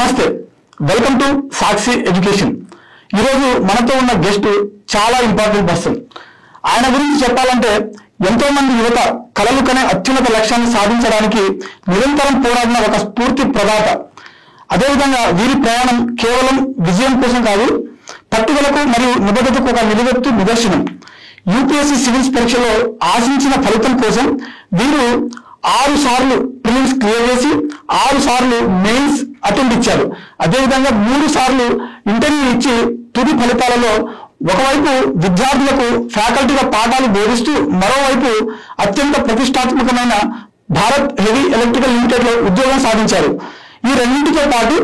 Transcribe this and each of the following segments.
నమస్తే, welcome to Sakshi education. ఈరోజు మనతో ఉన్న గెస్ట్ చాలా ఇంపార్టెంట్ పర్సన్. ఆయన గురించి చెప్పాలంటే ఎంతో మంది యువత కలలు కనే అత్యున్నత లక్ష్యాన్ని సాధించడానికి నిరంతరం పోరాడిన ఒక స్ఫూర్తి ప్రదాత. అదేవిధంగా వీరి ప్రయాణం కేవలం విజయం కోసం కాదు, పట్టుదలకు మరియు నిబద్ధతకు ఒక నిలువెత్తు నిదర్శనం. యూపీఎస్సీ సివిల్స్ పరీక్షలో ఆశించిన ఫలితం కోసం వీరు 6 సార్లు ప్రిలిమ్స్ క్లియర్ చేసి 6 సార్లు మెయిన్స్ అటెంప్ట్ ఇచ్చారు. అదేవిధంగా 3 సార్లు ఇంటర్వ్యూ ఇచ్చి తుది ఫలితాలలో ఒకవైపు విద్యార్థులకు ఫ్యాకల్టీగా పాఠాలు బోధిస్తూ మరోవైపు అత్యంత ప్రతిష్టాత్మకమైన భారత్ హెవీ ఎలక్ట్రికల్ లిమిటెడ్ లో ఉద్యోగం సాధించారు. ఈ రెండింటితో పాటు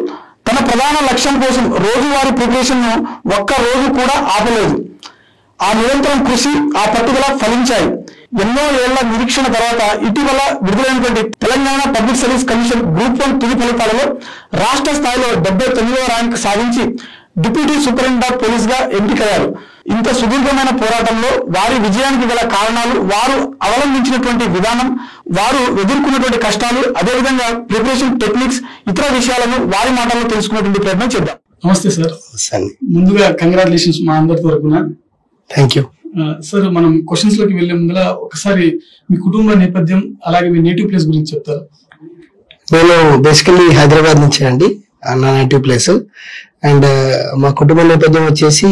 తన ప్రధాన లక్ష్యం కోసం రోజువారీ ప్రిపరేషన్ ను ఒక్క రోజు కూడా ఆపలేదు. ఆ నిరంతరం కృషి, ఆ పట్టుదల ఫలించాయి. ఎన్నో ఏళ్ల నిరీక్షణ తర్వాత ఇటీవల విడుదలైనటువంటి Telangana public service commission group 1 తుది ఫలితాలలో రాష్ట్ర స్థాయిలో 79వ ర్యాంక్ సాధించి డిప్యూటీ సూపరింటెండెంట్ ఆఫ్ పోలీస్ గా ఎంపికయ్యారు. ఇంత సుదీర్ఘమైన పోరాటంలో వారి విజయానికి గల కారణాలు, వారు అవలంబించినటువంటి విధానం, వారు ఎదుర్కొన్నటువంటి కష్టాలు, అదేవిధంగా ప్రిపరేషన్ టెక్నిక్స్, ఇతర విషయాలను వారి మాటల్లో తెలుసుకునేటువంటి ప్రయత్నం చేద్దాం. నమస్తే సార్. ముందుగా కంగ్రాచులేషన్స్ మా అందరి తరఫున. Thank you sir. మనం క్వశ్చన్స్ లోకి వెళ్లే ముందుగా ఒకసారి మీ కుటుంబ నేపథ్యం అలాగే మీ నేటివ్ ప్లేస్ గురించి చెప్తారు. నేను బేసికల్లీ హైదరాబాద్ నుంచి అండి, నా నేటివ్ ప్లేస్. అండ్ మా కుటుంబ నేపథ్యం వచ్చేసి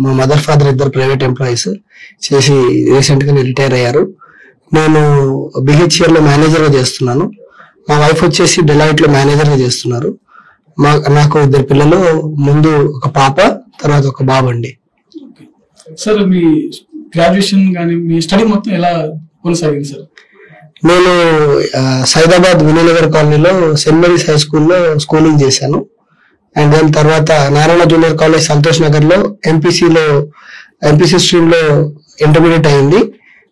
మా మదర్ ఫాదర్ ఇద్దరు ప్రైవేట్ ఎంప్లాయీస్ చేసి రీసెంట్ గా రిటైర్ అయ్యారు. నేను బిహెచ్ఎల్ లో మేనేజర్ గా చేస్తున్నాను. మా వైఫ్ వచ్చేసి డెలాయిట్ లో మేనేజర్ గా చేస్తున్నారు. నాకు 2 పిల్లలు, ముందు ఒక పాప, తర్వాత ఒక బాబు అండి. సార్, మీ గ్రాడ్యుయేషన్ కానీ మీ స్టడీ మొత్తం ఎలా కొనసాగింది సార్? నేను సైదాబాద్ వినయనగర్ కాలనీలో సెయింట్ మేరీస్ హై స్కూల్లో స్కూలింగ్ చేశాను. అండ్ దాని తర్వాత నారాయణ జూనియర్ కాలేజ్ సంతోష్ నగర్ లో ఎంపీసీ స్ట్రీమ్ లో ఇంటర్మీడియట్ అయింది.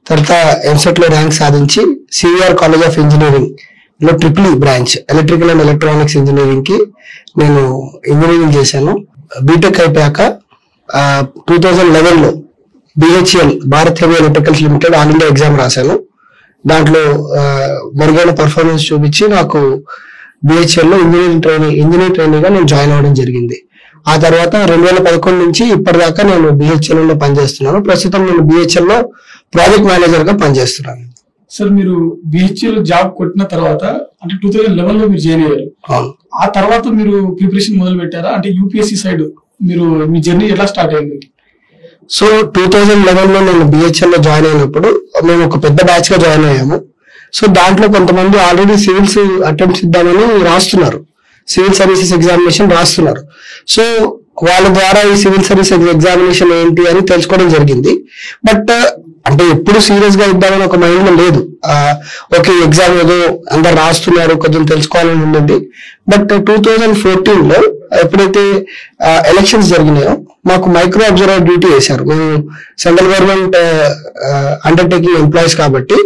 తర్వాత ఎంసెట్ లో ర్యాంక్ సాధించి సివిఆర్ కాలేజ్ ఆఫ్ ఇంజనీరింగ్ లో triple branch electrical and electronics engineering కి నేను ఇంజనీరింగ్ చేశాను. బీటెక్ అయిపోయాక 2011 లో BHEL Bharat heavy electricals limited all India exam రాశాను. దాంట్లో మెరుగైన పర్ఫార్మెన్స్ చూపించి నాకు బిహెచ్ఎల్ లో ఇంజనీరింగ్ ట్రైనింగ్ గా నేను జాయిన్ అవ్వడం జరిగింది. ఆ తర్వాత 2011 నుంచి ఇప్పటిదాకా నేను బిహెచ్ఎల్ లో పనిచేస్తున్నాను. ప్రస్తుతం నేను బిహెచ్ఎల్ లో ప్రాజెక్ట్ మేనేజర్ గా పనిచేస్తున్నాను. సార్, మీరు బిహెచ్ఎల్ జాబ్ కొట్టిన తర్వాత అంటే 2011 లో మీరు జాయిన్ అయ్యారు. ఆ తర్వాత మీరు ప్రిపరేషన్ మొదలు పెట్టారా? అంటే యూపీఎస్సీ సైడ్ మీరు మీ జర్నీ ఎలా స్టార్ట్ అయింది? సో 2011 లో నేను బిహెచ్ఎల్ లో జాయిన్ అయినప్పుడు మేము ఒక పెద్ద బ్యాచ్ గా జాయిన్ అయ్యాము. సో దాంట్లో కొంతమంది ఆల్రెడీ సివిల్స్ అటెంప్ట్స్ ఇద్దామని రాస్తున్నారు, సివిల్ సర్వీసెస్ ఎగ్జామినేషన్ రాస్తున్నారు. సో వాళ్ళ ద్వారా ఈ సివిల్ సర్వీసెస్ ఎగ్జామినేషన్ ఏంటి అని తెలుసుకోవడం జరిగింది. బట్ అంటే ఎప్పుడు సీరియస్ గా ఇద్దామని ఒక మైండ్ లో లేదు. ఓకే, ఎగ్జామ్ ఏదో అందరు రాస్తున్నారు, కొంచెం తెలుసుకోవాలని ఉండింది. బట్ 2014 లో ఎప్పుడైతే ఎలక్షన్స్ జరిగినాయో మాకు మైక్రో అబ్జర్వర్ డ్యూటీ వేశారు. మేము సెంట్రల్ గవర్నమెంట్ అండర్టేకింగ్ ఎంప్లాయీస్ కాబట్టి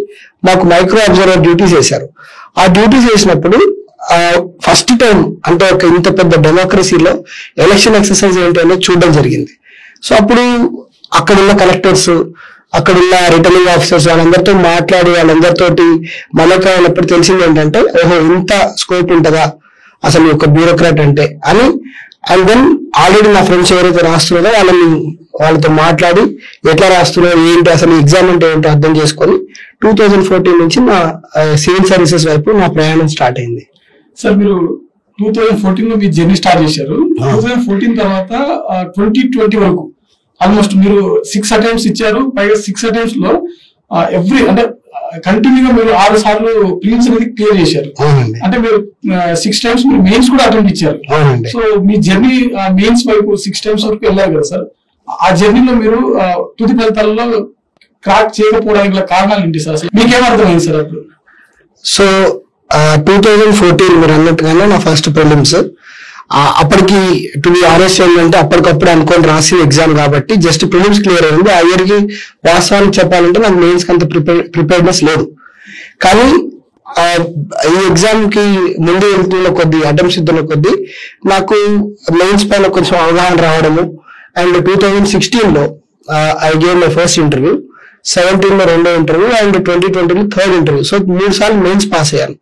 మాకు మైక్రో అబ్జర్వర్ డ్యూటీస్ వేశారు. ఆ డ్యూటీస్ వేసినప్పుడు ఫస్ట్ టైం అంటే ఒక ఇంత పెద్ద డెమోక్రసీలో ఎలక్షన్ ఎక్సర్సైజ్ ఏంటి అనేది చూడడం జరిగింది. సో అప్పుడు అక్కడున్న కలెక్టర్స్, అక్కడున్న రిటర్నింగ్ ఆఫీసర్స్ వాళ్ళందరితో మాట్లాడి వాళ్ళందరితోటి మమేకమైనప్పుడు తెలిసింది ఏంటంటే, ఓహో ఇంత స్కోప్ ఉంటుందా అసలు ఒక బ్యూరోక్రాట్ అంటే అని. అండ్ దెన్ ఆల్రెడీ నా ఫ్రెండ్స్ ఎవరైతే రాస్తున్నారో వాళ్ళతో మాట్లాడి ఎట్లా రాస్తున్నారో ఏంటి అసలు ఎగ్జామ్ అంటే ఏంటో అర్థం చేసుకొని 2014 నుంచి నా సివిల్ సర్వీసెస్ వైపు నా ప్రయాణం స్టార్ట్ అయింది. సార్, మీరు 2014 లో మీ జర్నీ స్టార్ట్ చేశారు. 2014 తర్వాత 2020 వరకు ఆల్మోస్ట్ మీరు 6 అటెంప్ట్స్ ఇచ్చారు. పైగా 6 అటెంప్ట్స్ లో అంటే కంటిన్యూగా మీరు 6 సార్లు ప్రిలిమ్స్ అనేది క్లియర్ చేశారు. అంటే మీరు 6 టైమ్స్ మీరు మెయిన్స్ కూడా అటెంప్ట్ ఇచ్చారు. సో మీ జర్నీ మెయిన్స్ వైపు 6 టైమ్స్ వరకు వెళ్ళారు కదా సార్. ఆ జర్నీలో మీరు తుది ఫలితాలలో క్రాక్ చేయకపోవడానికి గల కారణాలు ఏంటి సార్? మీకేమర్థమైంది సార్ అప్పుడు? సో 2014 మీరు అన్నట్టుగానే నా ఫస్ట్ ప్రిలిమ్స్. అప్పటికి టు బి ఆనెస్ట్ ఏంటంటే అప్పటికప్పుడు అనుకోని రాసి ఎగ్జామ్ కాబట్టి జస్ట్ ప్రిలిమ్స్ క్లియర్ అయింది. ఆ ఇయర్ కి వాస్తవానికి చెప్పాలంటే నాకు మెయిన్స్ కి అంత ప్రిపేర్డ్నెస్ లేదు. కానీ ఈ ఎగ్జామ్ కి ముందు వెళ్తున్న కొద్దీ, అటెంప్ట్స్ ఇస్తున్న కొద్దీ నాకు మెయిన్స్ పైన కొంచెం అవగాహన రావడము. అండ్ 2016 లో I gave my first interview, 17 లో 2వ ఇంటర్వ్యూ అండ్ 2020 లో 3rd ఇంటర్వ్యూ. సో 3 సార్లు మెయిన్స్ పాస్ అయ్యాను.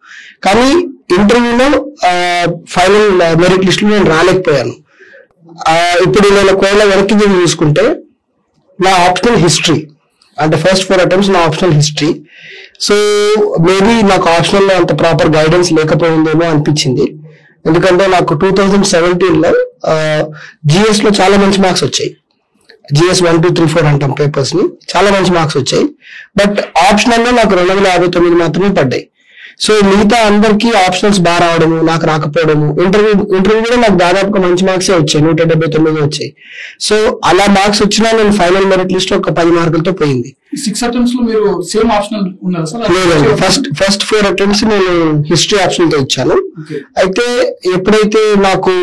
కానీ ఇంటర్వ్యూలో ఫైనల్ మెరిట్ లిస్ట్ లో నేను రాలేకపోయాను. ఇప్పుడు నేను ఒకవేళ వెనక్కి తిరిగి చూసుకుంటే నా ఆప్షనల్ హిస్టరీ అంటే ఫస్ట్ 4 అటెంప్ట్స్ నా ఆప్షనల్ హిస్టరీ. సో మేబీ నాకు ఆప్షనల్ లో అంత ప్రాపర్ గైడెన్స్ లేకపోయిందేమో అనిపించింది. ఎందుకంటే నాకు 2017లో జిఎస్ లో చాలా మంచి మార్క్స్ వచ్చాయి. జిఎస్ 1, 2, 3, 4 అంటాం పేపర్స్ ని, చాలా మంచి మార్క్స్ వచ్చాయి. బట్ ఆప్షనల్ లో నాకు 259 మాత్రమే పడ్డాయి. సో మిగతా అందరికి ఆప్షనల్స్ బాగా రావడము, నాకు రాకపోవడము. ఇంటర్వ్యూ కూడా నాకు దాదాపుగా మంచి మార్క్సే వచ్చాయి, 179 వచ్చాయి. సో అలా మార్క్స్ వచ్చినా నేను ఫైనల్ మెరిట్ లిస్ట్ ఒక 10 మార్కులతో పోయింది. 6 అటెంప్ట్స్ లో మీరు సేమ్ ఆప్షనల్ ఉన్నారా సార్? లేదండి, ఫస్ట్ 4 అటెంప్ట్స్ నేను హిస్టరీ ఆప్షన్ తో ఇచ్చాను. అయితే ఎప్పుడైతే నాకు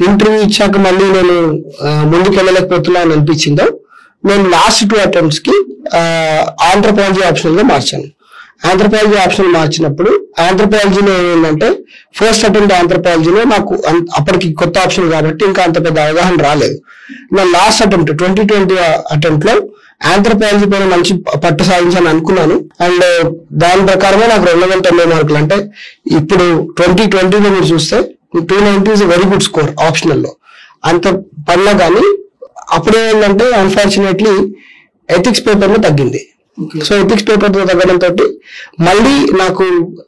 ఇంటర్వ్యూ ఇచ్చాక మళ్ళీ నేను ముందుకు వెళ్ళలేకపోతున్నాను అనిపించిందో, నేను లాస్ట్ 2 అటెంప్ట్స్ కి ఆంథ్రోపాలజీ ఆప్షన్ గా మార్చాను. ఆంథ్రోపాలజీ ఆప్షన్ మార్చినప్పుడు ఆంథ్రోపాలజీలో ఏమైందంటే, ఫస్ట్ అటెంప్ట్ ఆంథ్రోపాలజీలో నాకు అప్పటికి కొత్త ఆప్షన్ కాబట్టి ఇంకా అంత పెద్ద అవగాహన రాలేదు. నా లాస్ట్ అటెంప్ట్ 2020 అటెంప్ట్ లో ఆంథ్రోపాలజీ పైన మంచి పట్టు సాధించాలని అనుకున్నాను. అండ్ దాని ప్రకారమే నాకు 290 మార్కులు. అంటే ఇప్పుడు 2020లో మీరు చూస్తే 290 is very good score optional లో. అంత పడినా కానీ అప్పుడు ఏంటంటే అన్ఫార్చునేట్లీ ఎథిక్స్ పేపర్ లో తగ్గింది. సో ఎథిక్స్ పేపర్ తో తగ్గడంతో మళ్ళీ నాకు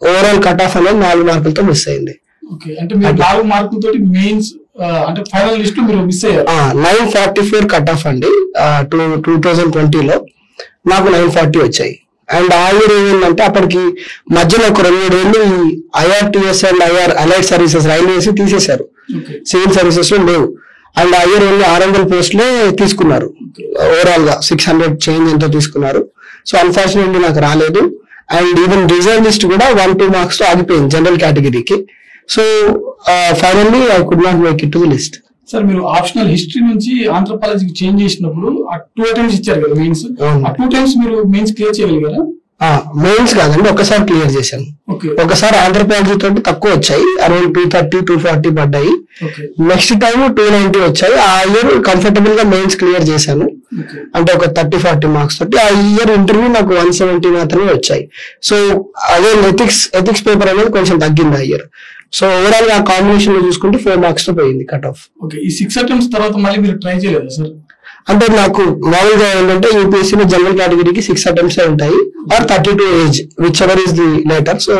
ఓవరాల్ కట్ ఆఫ్ అనేది 4 మార్కులతో మిస్ అయింది. అంటే 4 మార్కులతో మెయిన్స్ అంటే ఫైనల్ లిస్ట్ మీరు మిస్ అయ్యారు. 944 కట్ ఆఫ్ అండి. 2020లో నాకు 940 వచ్చాయి. అండ్ ఆ ఇయర్ ఏమైందంటే అప్పటికి మధ్యలో ఒక 2-3 ఏళ్ళు ఈ IRTS and allied services railways తీసేశారు, సివిల్ సర్వీసెస్ లో లేవు. అండ్ ఆ ఇయర్ ఓన్లీ 600 పోస్టులే తీసుకున్నారు. ఓవరాల్ గా 600 చేంజ్ ఎంతో తీసుకున్నారు. సో అన్ఫార్చునేట్లీ నాకు రాలేదు. అండ్ ఈవెన్ రిజర్వ్ లిస్ట్ కూడా 1-2 మార్క్స్ తో ఆగిపోయింది జనరల్ కేటగిరీకి. So finally I could not make it to the list. Sir మీరు ఆప్షనల్ హిస్టరీ నుంచి ఆంథ్రోపాలజీకి చేంజ్ చేసినప్పుడు ఆ 2 అటెంప్ట్స్ ఇచ్చారు కదా మెయిన్స్, ఆ 2 టైమ్స్ మీరు మెయిన్స్ క్లియర్ చేయగలిగారా? మెయిన్స్ కాదండి, ఒకసారి క్లియర్ చేశాను. ఒకసారి ఆంథ్రోపాలజీ తోటి తక్కువ వచ్చాయి, అరౌండ్ 230, 240 పడ్డాయి. నెక్స్ట్ టైం 290 వచ్చాయి. ఆ ఇయర్ కంఫర్టబుల్ గా మెయిన్స్ క్లియర్ చేశాను, అంటే ఒక 30-40 మార్క్స్ తోటి. ఆ ఇయర్ ఇంటర్వ్యూ నాకు 170 మాత్రమే వచ్చాయి. సో అదే ఎథిక్స్ పేపర్ అనేది కొంచెం తగ్గింది ఆ ఇయర్. సో ఓవరాల్ గా కాంబినేషన్ లో చూసుకుంటే 4 మార్క్స్ తో పోయింది కట్ ఆఫ్. ఈ 6 అటెంప్ట్స్ తర్వాత మళ్ళీ మీరు ట్రై చేయలేదా సార్? అంటే నాకు మామూలుగా ఏంటంటే యూపీఎస్సీ లో జనరల్ కేటగిరీకి 6 అటెంప్ట్స్ ఉంటాయి, or 32 age, whichever is the later. So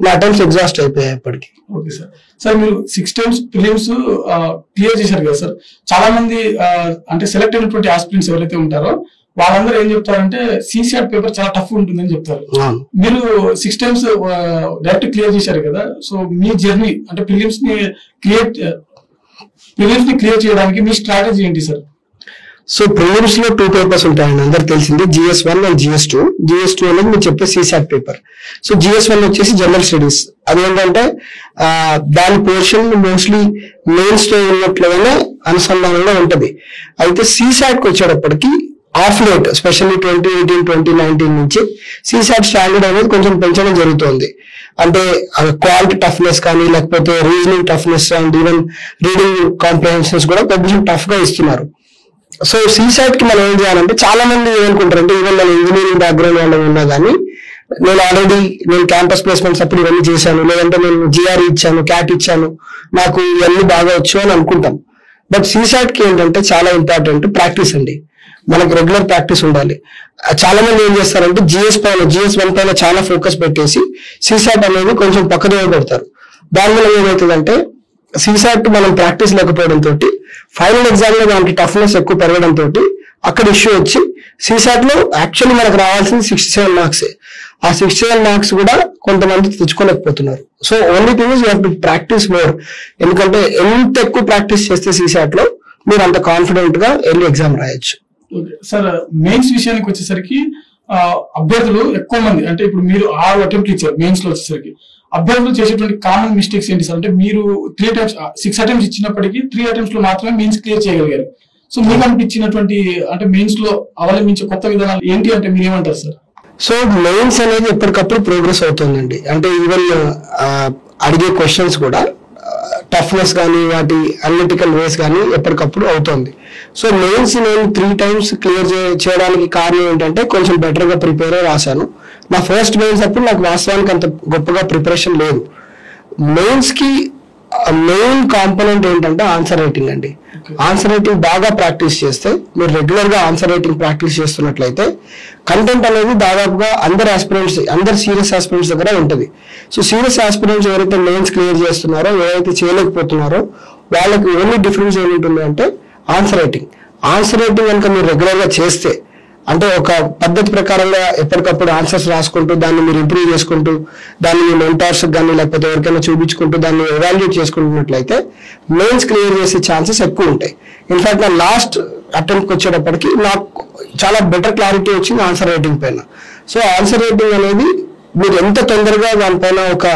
నా అటెంప్ట్స్ ఎగ్జాస్ట్ అయిపోయాయి అప్పటికి. Okay sir. సార్ మీరు 6 టైమ్స్ ప్రిలిమ్స్ క్లియర్ చేశారు కదా సార్. చాలా మంది అంటే సెలెక్ట్ అయినటువంటి ఆస్పిరెంట్స్ ఎవరైతే ఉంటారో వాళ్ళందరూ ఏం చెప్తారంటే CSAT పేపర్ చాలా టఫ్ ఉంటుందని చెప్తారు. మీరు 6 టైమ్స్ డైరెక్ట్ క్లియర్ చేశారు కదా. సో మీ జర్నీ అంటే ప్రిలిమ్స్ ని క్లియర్ చేయడానికి మీ స్ట్రాటజీ ఏంటి సార్? సో ప్రిలిమ్స్ లో 2 పేపర్స్ ఉంటాయండి, అందరు తెలిసింది, GS1 అండ్ GS2. GS2 అనేది మీరు చెప్పే CSAT పేపర్. సో GS1 వచ్చేసి జనరల్ స్టడీస్. అదేంటంటే దాని పోర్షన్ మోస్ట్లీ మెయిన్స్ తో ఉన్నట్లుగానే అనుసంధానంలో ఉంటది. అయితే CSAT కి వచ్చేటప్పటికి ఆఫ్ లేట్ ఎస్పెషల్లీ 2018, 2019 నుంచి CSAT స్టాండర్డ్ అనేది కొంచెం పెంచడం జరుగుతుంది. అంటే క్వాలిటీ టఫ్నెస్ కానీ లేకపోతే reasoning toughness and even reading comprehensions కూడా కొంచెం టఫ్ గా ఇస్తున్నారు. సో CSAT కి మనం ఏం చేయాలంటే, చాలా మంది ఏమనుకుంటారు అంటే, ఈవెన్ నేను ఇంజనీరింగ్ బ్యాక్గ్రౌండ్ వాళ్ళని ఉన్నా కానీ నేను క్యాంపస్ ప్లేస్మెంట్స్ అప్పుడు ఇవన్నీ చేశాను, లేదంటే నేను GRE ఇచ్చాను, CAT ఇచ్చాను, నాకు ఇవన్నీ బాగా వచ్చు అని అనుకుంటాం. బట్ CSAT కి ఏంటంటే చాలా ఇంపార్టెంట్ ప్రాక్టీస్ అండి. మనకు రెగ్యులర్ ప్రాక్టీస్ ఉండాలి. చాలా మంది ఏం చేస్తారంటే GS1 పైన చాలా ఫోకస్ పెట్టేసి CSAT అనేది కొంచెం పక్కదోవ పెడతారు. దానివల్ల ఏమవుతుందంటే CSAT మనం ప్రాక్టీస్ లేకపోవడంతో ఫైనల్ ఎగ్జామ్ లో దానికి టఫ్నెస్ ఎక్కువ పెరగడంతో అక్కడ ఇష్యూ వచ్చి CSAT లో యాక్చువల్లీ మనకు రావాల్సింది 67 మార్క్స్. ఆ 67 మార్క్స్ కూడా కొంతమంది తెచ్చుకోలేకపోతున్నారు. So only thing is you have to practise more. ఎందుకంటే ఎంత ఎక్కువ ప్రాక్టీస్ చేస్తే CSAT లో మీరు అంత కాన్ఫిడెంట్ గా వెళ్ళి ఎగ్జామ్ రాయొచ్చు. సార్ మెయిన్స్ విషయానికి వచ్చేసరికి అభ్యర్థులు ఎక్కువ మంది, అంటే ఇప్పుడు మీరు 6 అటెంప్ట్లు ఇచ్చారు మెయిన్స్ లో వచ్చేసరికి, అభ్యర్థులు చేసేటువంటి కామన్ మిస్టేక్స్ ఏంటి సార్? అంటే మీరు 6 అటెంప్ట్స్ ఇచ్చినప్పటికీ 3 అటెంప్ట్స్ లో మాత్రమే మెయిన్స్ క్లియర్ చేయగలిగారు. సో మీకు అనిపించినటువంటి అంటే మెయిన్స్ లో అవలంబించే కొత్త విధానాలు ఏంటి అంటే మీరు ఏమంటారు సార్? సో మెయిన్స్ అనేది ఎప్పటికప్పుడు ప్రోగ్రెస్ అవుతుందండి. అంటే ఈవెన్ అడిగే క్వశ్చన్స్ కూడా టఫ్నెస్ కానీ వాటి అనలిటికల్ వేస్ కానీ ఎప్పటికప్పుడు అవుతుంది. సో మెయిన్స్ నేను 3 టైమ్స్ క్లియర్ చేయడానికి కారణం ఏంటంటే కొంచెం బెటర్ గా ప్రిపేర్ అయి రాశాను. నా ఫస్ట్ మెయిన్స్ అప్పుడు నాకు వాస్తవానికి అంత గొప్పగా ప్రిపరేషన్ లేదు. మెయిన్స్ కి మెయిన్ కాంపోనెంట్ ఏంటంటే ఆన్సర్ రైటింగ్ అండి. ఆన్సర్ రైటింగ్ బాగా ప్రాక్టీస్ చేస్తే, మీరు రెగ్యులర్ గా ఆన్సర్ రైటింగ్ ప్రాక్టీస్ చేస్తున్నట్లయితే కంటెంట్ అనేది దాదాపుగా అందరు సీరియస్ ఆస్పిరెంట్స్ దగ్గర ఉంటుంది. సో సీరియస్ ఆస్పిరెంట్స్ ఎవరైతే మెయిన్స్ క్లియర్ చేస్తున్నారో, ఎవరైతే చేయలేకపోతున్నారో వాళ్ళకి ఓన్లీ డిఫరెన్స్ ఏముంటుంది అంటే ఆన్సర్ రైటింగ్ కనుక మీరు రెగ్యులర్ గా చేస్తే, అంటే ఒక పద్ధతి ప్రకారంగా ఎప్పటికప్పుడు ఆన్సర్స్ రాసుకుంటూ దాన్ని మీరు ఇంప్రూవ్ చేసుకుంటూ, దాన్ని మీ మెంటార్స్ కానీ లేకపోతే ఎవరికైనా చూపించుకుంటూ దాన్ని ఎవాల్యుయేట్ చేసుకుంటున్నట్లయితే మెయిన్స్ క్లియర్ చేసే ఛాన్సెస్ ఎక్కువ ఉంటాయి. ఇన్ఫాక్ట్ నా లాస్ట్ అటెంప్ట్కి వచ్చేటప్పటికి నాకు చాలా బెటర్ క్లారిటీ వచ్చింది ఆన్సర్ రైటింగ్ పైన. సో ఆన్సర్ రైటింగ్ అనేది మీరు ఎంత తొందరగా దానిపైన ఒక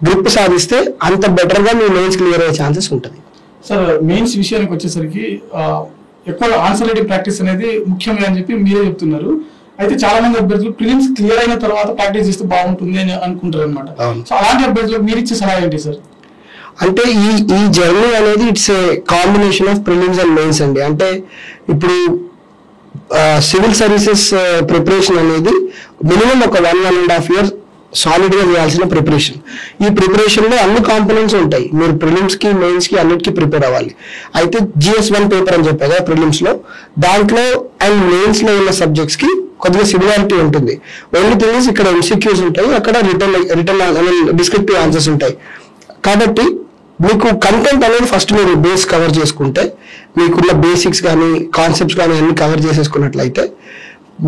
గ్రిప్ సాధిస్తే అంత బెటర్గా మీ మెయిన్స్ క్లియర్ అయ్యే ఛాన్సెస్ ఉంటుంది. సార్ మెయిన్స్ విషయానికి వచ్చేసరికి ఎక్కువ ఆన్సర్ రైటింగ్ ప్రాక్టీస్ అనేది ముఖ్యమే అని చెప్పి మీరే చెప్తున్నారు. అయితే చాలా మంది అభ్యర్థులు ప్రిలిమ్స్ క్లియర్ అయిన తర్వాత ప్రాక్టీస్ చేస్తే బాగుంటుంది అని అనుకుంటారు అనమాట. సో అలాంటి అభ్యర్థులకు మీరు ఇచ్చే సలహా ఏంటి సార్? అంటే ఈ జర్నీ అనేది it's a combination of prelims and mains అండి. అంటే ఇప్పుడు సివిల్ సర్వీసెస్ ప్రిపరేషన్ అనేది మినిమం ఒక 1.5 years సాలిడ్ గా చేయాల్సిన ప్రిపరేషన్. ఈ ప్రిపరేషన్ లో అన్ని కాంపోనెంట్స్ ఉంటాయి. మీరు ప్రిలిమ్స్ కి మెయిన్స్ కి అన్నిటికీ ప్రిపేర్ అవ్వాలి. అయితే GS1 పేపర్ అని చెప్పారు కదా ప్రిలిమ్స్ లో, దాంట్లో అండ్ మెయిన్స్ లో ఉన్న సబ్జెక్ట్స్ కి కొద్దిగా సిమిలారిటీ ఉంటుంది. ఓన్లీ థింగ్ ఇస్ ఇక్కడ MCQs ఉంటాయి, అక్కడ రిటర్న్ డిస్క్రిప్టివ్ ఆన్సర్స్ ఉంటాయి. కాబట్టి మీకు కంటెంట్ అనేది ఫస్ట్ మీరు బేస్ కవర్ చేసుకుంటే, మీకున్న బేసిక్స్ కానీ కాన్సెప్ట్స్ కానీ అన్ని కవర్ చేసేసుకున్నట్లయితే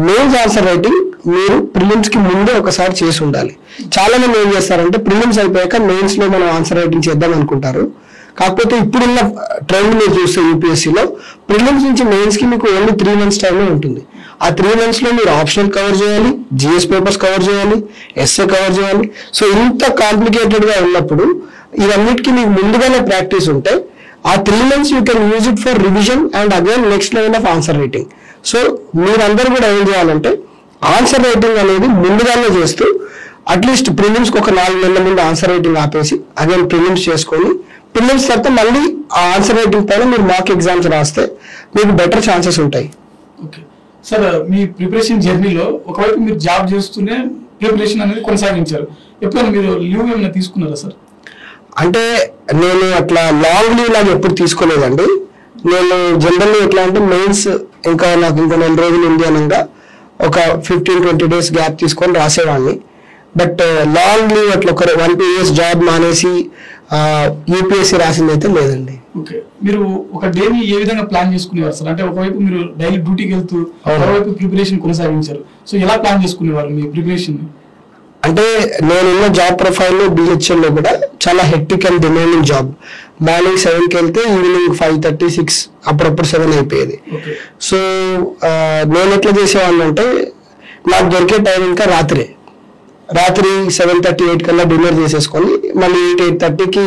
మెయిన్స్ ఆన్సర్ రైటింగ్ మీరు ప్రిలిమ్స్ కి ముందే ఒకసారి చేసి ఉండాలి. చాలా మంది ఏం చేస్తారంటే ప్రిలిమ్స్ అయిపోయాక మెయిన్స్ లో మనం ఆన్సర్ రైటింగ్ చేద్దాం అనుకుంటారు. కాకపోతే ఇప్పుడున్న ట్రెండ్ మీరు చూస్తే యూపీఎస్సీలో ప్రిలిమ్స్ నుంచి మెయిన్స్ కి మీకు ఓన్లీ 3 months టైమే ఉంటుంది. ఆ 3 months లో మీరు ఆప్షనల్ కవర్ చేయాలి, GS పేపర్స్ కవర్ చేయాలి, ఎస్ఏ కవర్ చేయాలి. సో ఇంత కాంప్లికేటెడ్ గా ఉన్నప్పుడు ఇవన్నిటికీ మీకు ముందుగానే ప్రాక్టీస్ ఉంటే ఆ 3 months you can use it for revision and again next level of answer writing. So మీరందరూ కూడా ఏం చేయాలంటే ఆన్సర్ రైటింగ్ అనేది ముందుగానే చేస్తూ అట్లీస్ట్ ప్రిలిమ్స్ కి ఒక 4 నెలల ముందు ఆన్సర్ రైటింగ్ ఆపేసి అగైన్ ప్రిలిమ్స్ చేసుకొని, ప్రిలిమ్స్ తర్వాత మళ్ళీ ఆ ఆన్సర్ రైటింగ్ పైన మీరు మాక్ ఎగ్జామ్స్ రాస్తే మీకు బెటర్ ఛాన్సెస్ ఉంటాయి. ఓకే సార్, మీ ప్రిపరేషన్ జర్నీలో ఒకవైపు మీరు జాబ్ చేస్తూనే ప్రిపరేషన్ అనేది కొనసాగించారు. ఎప్పుడైనా మీరు లీవ్ ఏమైనా తీసుకున్నారా సార్? అంటే నేను అట్లా లాంగ్ లీవ్ లాగా ఎప్పుడు తీసుకోలేదండి. నేను జనరల్లీ ఎట్లా అంటే మెయిన్స్ ఇంకా నాకు ఇంకా 4 రోజులు ఉంది అనగా ఒక 15-20 days గ్యాప్ తీసుకొని రాసేవాడిని. బట్ లాంగ్ లీవ్ అట్లా ఒక 1-2 years జాబ్ మానేసి యూపీఎస్సీ రాసింది అయితే లేదండి. ఓకే, మీరు ఒక డేని ఏ విధంగా ప్లాన్ చేసుకునేవారు సార్? అంటే ఒకవైపు మీరు డైలీ డ్యూటీకి వెళ్తూ ఒకవైపు ప్రిపరేషన్ కొనసాగించారు. సో ఎలా ప్లాన్ చేసుకునేవారు మీ ప్రిపరేషన్? అంటే నేనున్న జాబ్ ప్రొఫైల్ లో BHL లో కూడా చాలా hectic and demanding job. Morning 7కి వెళ్తే ఈవినింగ్ 5:30-6 అప్పుడప్పుడు 7 అయిపోయేది. సో నేను ఎట్లా చేసేవాడిని అంటే నాకు దొరికే టైం ఇంకా రాత్రి 7:30-8 కల్లా డిన్నర్ చేసేసుకొని మళ్ళీ 8:30కి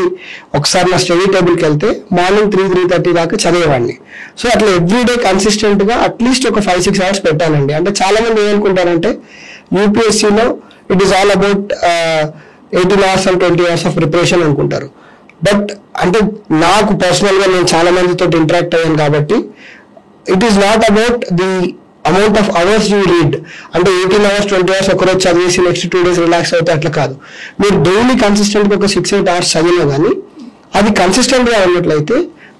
ఒకసారి నా స్టడీ టేబుల్కి వెళ్తే మార్నింగ్ 3:30 దాకా చదివేవాడిని. సో అట్లా ఎవ్రీడే కన్సిస్టెంట్ గా అట్లీస్ట్ ఒక 5-6 hours పెట్టానండి. అంటే చాలా మంది ఏమనుకుంటారంటే యూపీఎస్సీలో it is all about 18 hours and 20 hours of preparation అనుకుంటారు. బట్ అంటే నాకు పర్సనల్ గా నేను చాలా మందితో ఇంటరాక్ట్ అయ్యాను కాబట్టి it is not about the amount of hours you read. అంటే 18 hours 20 hours ఒకరోజు చదివేసి నెక్స్ట్ 2 days రిలాక్స్ అవుతే అట్లా కాదు. మీరు డైలీ కన్సిస్టెంట్ గా ఒక 6-8 hours చదివినా కానీ అది కన్సిస్టెంట్ గా ఉన్నట్లయితే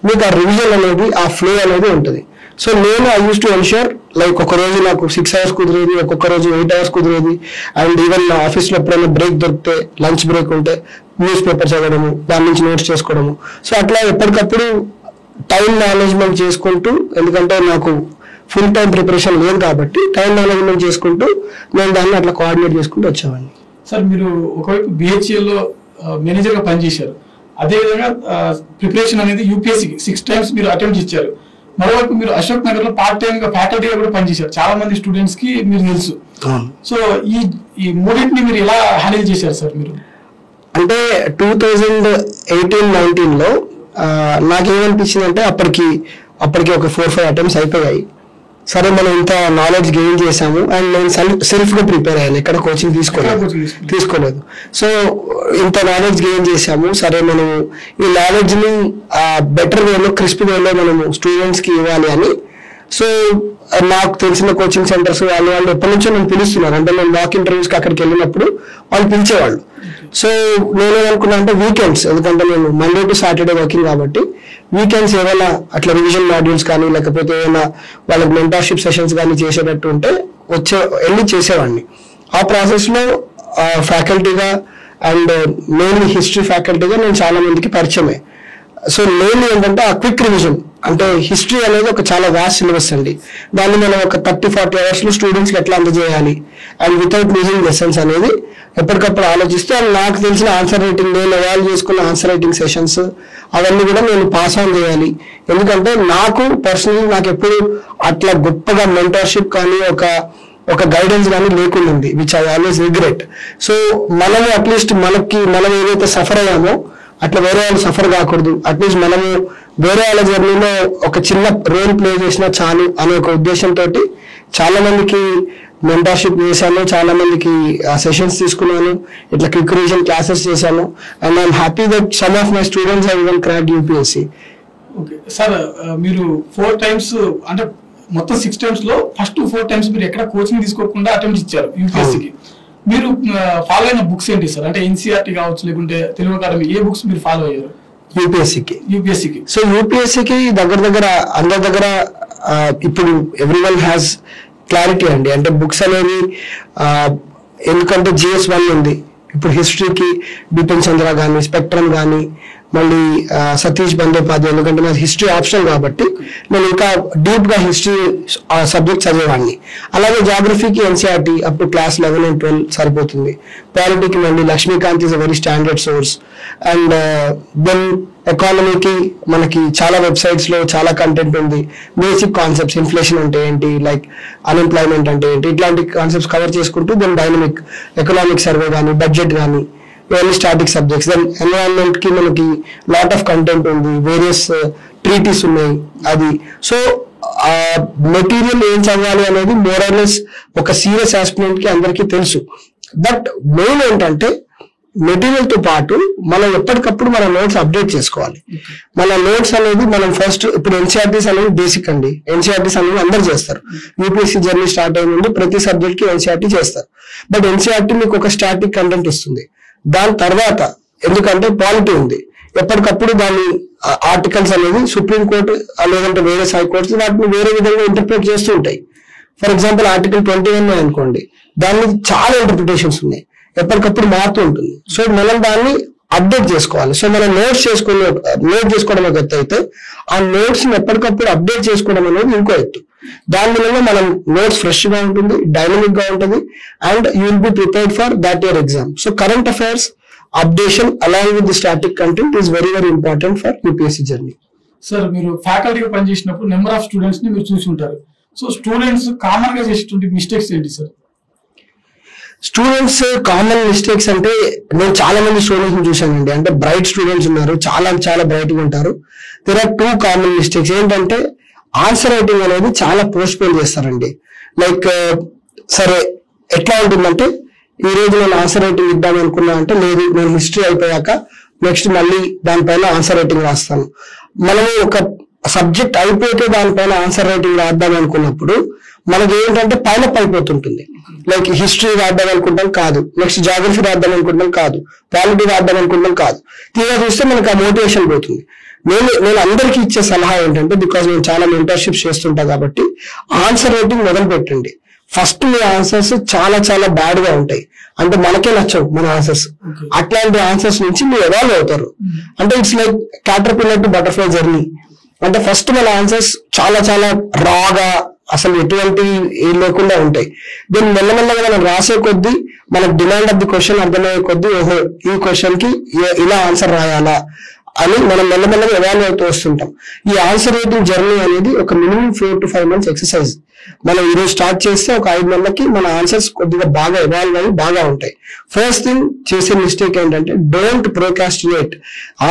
మీకు ఆ రివిజన్ అనేది ఆ ఫ్లో అనేది ఉంటుంది. సో నేను I use to ensure like ఒక రోజు నాకు 6 hours కుదిరేది, ఒక్కొక్క రోజు 8 hours కుదిరేది. అండ్ ఈవెన్ నా ఆఫీస్లో ఎప్పుడైనా బ్రేక్ దొరికితే, లంచ్ బ్రేక్ ఉంటే న్యూస్ పేపర్ చదవడము, దాని నుంచి నోట్స్ చేసుకోవడము. సో అట్లా ఎప్పటికప్పుడు టైం మేనేజ్మెంట్ చేసుకుంటూ, ఎందుకంటే నాకు ఫుల్ టైం ప్రిపరేషన్ లేదు కాబట్టి టైం మేనేజ్మెంట్ చేసుకుంటూ నేను దాన్ని అట్లా కోఆర్డినేట్ చేసుకుంటూ వచ్చేవాడిని. సార్ మీరు ఒకవైపు BHLలో మేనేజర్గా పనిచేశారు, అదేవిధంగా ప్రిపరేషన్ అనేది యూపీఎస్సీకి 6 times మీరు అటెంప్ట్ ఇచ్చారు. మరోవైపు మీరు అశోక్ నగర్ లో పార్ట్ టైం గా ఫ్యాకల్టీగా కూడా పనిచేశారు. చాలా మంది స్టూడెంట్స్ కి మీరు తెలుసు. సో ఈ మూడింటిని మీరు ఎలా హ్యాండిల్ చేశారు సార్ మీరు? అంటే 2018-19 లో నాకేమనిపించింది అంటే అప్పటికి ఒక 4-5 attempts అయిపోయాయి. సరే మనం ఇంత నాలెడ్జ్ గెయిన్ చేసాము అండ్ నేను సెల్ఫ్ గా ప్రిపేర్ అయ్యాను, ఎక్కడ కోచింగ్ తీసుకోలేదు. సో ఇంత నాలెడ్జ్ గెయిన్ చేసాము, సరే మనం ఈ నాలెడ్జ్ ని బెటర్ వేలో క్రిస్ప్ వేలో మనము స్టూడెంట్స్ కి ఇవ్వాలి అని. సో నాకు తెలిసిన కోచింగ్ సెంటర్స్ వాళ్ళు ఎప్పటి నుంచో నేను పిలుస్తున్నారు. అంటే నేను వాక్ ఇంటర్వ్యూస్ కి అక్కడికి వెళ్ళినప్పుడు వాళ్ళు పిలిచేవాళ్ళు. సో నేనేమనుకున్నా అంటే వీకెండ్స్, ఎందుకంటే నేను మండే టు సాటర్డే వర్కింగ్ కాబట్టి వీకెండ్స్ ఏమైనా అట్లా రివిజన్ మాడ్యూల్స్ కానీ లేకపోతే ఏమైనా వాళ్ళకి మెంటర్షిప్ సెషన్స్ కానీ చేసేటట్టు ఉంటే వెళ్ళి చేసేవాడిని. ఆ ప్రాసెస్లో ఫ్యాకల్టీగా అండ్ మెయిన్లీ హిస్టరీ ఫ్యాకల్టీగా నేను చాలా మందికి పరిచయమే. సో మెయిన్లీ ఏంటంటే ఆ క్విక్ రివిజన్, అంటే హిస్టరీ అనేది ఒక చాలా వాస్ట్ సిలబస్ అండి. దాన్ని మనం ఒక 30-40 అవర్స్లో స్టూడెంట్స్కి ఎట్లా అందజేయాలి అండ్ వితౌట్ లూజింగ్ లెసన్స్ అనేది ఎప్పటికప్పుడు ఆలోచిస్తూ, అండ్ నాకు తెలిసిన ఆన్సర్ రైటింగ్, నేను అవాల్వ్ చేసుకున్న ఆన్సర్ రైటింగ్ సెషన్స్ అవన్నీ కూడా నేను పాస్ ఆన్ చేయాలి. ఎందుకంటే నాకు పర్సనలీ నాకు ఎప్పుడు అట్లా గొప్పగా మెంటర్షిప్ కానీ ఒక గైడెన్స్ కానీ లేకుండా ఉంది, which I always regret. So మనము అట్లీస్ట్ మనం ఏదైతే సఫర్ అయ్యామో అట్లా వేరే వాళ్ళు సఫర్ కాకూడదు. అట్లీస్ట్ మనము వేరే వాళ్ళ జర్నీలో ఒక చిన్న రోల్ ప్లే చేసినా చాలు అనే ఒక ఉద్దేశంతో చాలా మందికి మెంటర్షిప్ చేశాను, చాలా మందికి సెషన్స్ తీసుకున్నాను, ఇట్లా క్విక్ రివిజన్ క్లాసెస్ చేశాను. And I'm happy that some of my students have even cracked UPSC. Okay sir, మీరు 4 times అంటే మొత్తం 6 times లో ఫస్ట్ 4 times మీరు ఎక్కడ కోచింగ్ తీసుకోకుండా అటెంప్ట్ ఇచ్చారు యూపీఎస్సీకి. మీరు ఫాలో అయిన బుక్స్ ఏంటి సార్? అంటే ఎన్సీఆర్టీ కావచ్చు, లేకుంటే తెలుగు అకాడమీ, ఏ బుక్స్ మీరు ఫాలో అయ్యారు యూపీఎస్సీకి? సో యూపీఎస్సీకి దగ్గర అందరి దగ్గర ఇప్పుడు ఎవ్రీవన్ హ్యాస్ క్లారిటీ అండి. అంటే బుక్స్ అనేవి ఎందుకంటే GS1 ఉంది, ఇప్పుడు హిస్టరీకి బిపిన్ చంద్ర కానీ, స్పెక్ట్రమ్ కానీ, మళ్ళీ సతీష్ బందోపాధ్యాయ, ఎందుకంటే నాకు హిస్టరీ ఆప్షన్ కాబట్టి నేను ఇంకా డీప్ గా హిస్టరీ సబ్జెక్ట్ చదివేవాడిని. అలాగే జాగ్రఫీకి NCERT up to class 11 and 12 సరిపోతుంది. పాలిటీకి మళ్ళీ Laxmikanth is a very standard source. And then ఎకానమీకి మనకి చాలా వెబ్సైట్స్ లో చాలా కంటెంట్ ఉంది. బేసిక్ కాన్సెప్ట్స్, ఇన్ఫ్లేషన్ అంటే ఏంటి, లైక్ అన్ఎంప్లాయ్మెంట్ అంటే ఏంటి, ఇట్లాంటి కాన్సెప్ట్స్ కవర్ చేసుకుంటూ దెన్ డైనమిక్ ఎకనామిక్ సర్వే కానీ, బడ్జెట్ కానీ, ఇవన్నీ స్టాటిక్ సబ్జెక్ట్స్. దెన్ ఎన్విరాన్మెంట్ కి మనకి లాట్ ఆఫ్ కంటెంట్ ఉంది, వేరియస్ ట్రీటీస్ ఉన్నాయి అది. సో మెటీరియల్ ఏం చదవాలి అనేది మోర్ ఆర్ లెస్ ఒక సీరియస్ ఆస్పిరెంట్ కి అందరికీ తెలుసు. బట్ మెయిన్ ఏంటంటే మెటీరియల్ తో పాటు మనం ఎప్పటికప్పుడు మన నోట్స్ అప్డేట్ చేసుకోవాలి. మన నోట్స్ అనేది మనం ఫస్ట్, ఇప్పుడు ఎన్సీఆర్టీస్ అనేది బేసిక్ అండి. ఎన్సీఆర్టీస్ అనేది అందరు చేస్తారు. యూపీఎస్సీ జర్నీ స్టార్ట్ అయిన ముందు ప్రతి సబ్జెక్ట్ కి ఎన్సీఆర్టీ చేస్తారు. బట్ ఎన్సీఆర్టీ మీకు ఒక స్టాటిక్ కంటెంట్ ఇస్తుంది. దాని తర్వాత ఎందుకంటే పాలిటీ ఉంది, ఎప్పటికప్పుడు దాని ఆర్టికల్స్ అనేది సుప్రీంకోర్టు లేదంటే వేరే హైకోర్ట్స్ వాటిని వేరే విధంగా ఇంటర్ప్రిట్ చేస్తూ ఉంటాయి. ఫర్ ఎగ్జాంపుల్ ఆర్టికల్ 21 అనుకోండి, దాని మీద చాలా ఇంటర్ప్రిటేషన్స్ ఉన్నాయి, ఎప్పటికప్పుడు మారుతూ ఉంటుంది. సో మనం దాన్ని అప్డేట్ చేసుకోవాలి. సో మనం నోట్ చేసుకోవడం ఒక ఎత్తు అయితే, ఆ నోట్స్ ని ఎప్పటికప్పుడు అప్డేట్ చేసుకోవడం అనేది ఇంకో ఎత్తు. దాని వల్ల మనం నోట్స్ ఫ్రెష్ గా ఉంటుంది, డైనమిక్ గా ఉంటుంది, and you will be prepared for that year exam. So current affairs updation along with the static content is very very important for UPSC journey. Sir, మీరు ఫ్యాకల్టీగా పనిచేసినప్పుడు నెంబర్ ఆఫ్ స్టూడెంట్స్ ని మీరు చూసి ఉంటారు. సో స్టూడెంట్స్ కామన్ గా చేసేటువంటి mistakes ఏంటి sir? Students common mistakes అంటే నేను చాలా మంది స్టూడెంట్స్ చూశానండి. అంటే బ్రైట్ స్టూడెంట్స్ ఉన్నారు, చాలా బ్రైట్ గా ఉంటారు. There are 2 common mistakes. ఏంటంటే ఆన్సర్ రైటింగ్ అనేది చాలా పోస్ట్ పోన్ చేస్తారండి. లైక్ సరే ఎట్లా ఉంటుందంటే, ఈ రోజు నేను ఆన్సర్ రైటింగ్ ఇద్దాం అనుకున్నా అంటే, లేదు నేను హిస్టరీ అయిపోయాక నెక్స్ట్ మళ్ళీ దానిపైన ఆన్సర్ రైటింగ్ రాస్తాను. మనము ఒక సబ్జెక్ట్ అయిపోతే దానిపైన ఆన్సర్ రైటింగ్ రాద్దాం అనుకున్నప్పుడు మనకి ఏంటంటే పైలప్ అయిపోతుంటుంది. లైక్ హిస్టరీ రాద్దాం అనుకుంటాం కాదు, నెక్స్ట్ జాగ్రఫీ రాద్దాం అనుకుంటాం కాదు, పాలిటీ రాద్దాం అనుకుంటాం కాదు, తీరా చూస్తే మనకి ఆ మోటివేషన్ పోతుంది. నేను అందరికీ ఇచ్చే సలహా ఏంటంటే, బికాస్ నేను చాలా మెంటర్షిప్స్ చేస్తుంటా కాబట్టి, ఆన్సర్ రైటింగ్ మొదలు పెట్టండి. ఫస్ట్ మీ ఆన్సర్స్ చాలా బ్యాడ్ గా ఉంటాయి, అంటే మనకే నచ్చవు మన ఆన్సర్స్. అట్లాంటి ఆన్సర్స్ నుంచి మీరు ఎవాల్వ్ అవుతారు. అంటే it's like caterpillar to butterfly journey. అంటే ఫస్ట్ మన ఆన్సర్స్ చాలా రాగా, అసలు ఎటువంటి ఏం లేకుండా ఉంటాయి. దీన్ని మెల్లమెల్లగా మనం రాసే కొద్దీ మనకు డిమాండ్ ఆఫ్ ది క్వశ్చన్ అర్థమయ్యే కొద్దీ, ఓహో ఈ క్వశ్చన్ కి ఇలా ఆన్సర్ రాయాలా అని మనం మెల్లమెల్లగా ఎవాల్వ్ అవుతూ వస్తుంటాం. ఈ ఆన్సర్ రైటింగ్ జర్నీ అనేది ఒక మినిమం 4 to 5 months ఎక్సర్సైజ్. మనం ఈరోజు స్టార్ట్ చేస్తే ఒక 5 నెలలకి మన ఆన్సర్స్ కొద్దిగా బాగా ఎవాల్వ్ అయ్యి బాగా ఉంటాయి. ఫస్ట్ థింగ్ చేసే మిస్టేక్ ఏంటంటే, డోంట్ ప్రోకాస్టినేట్.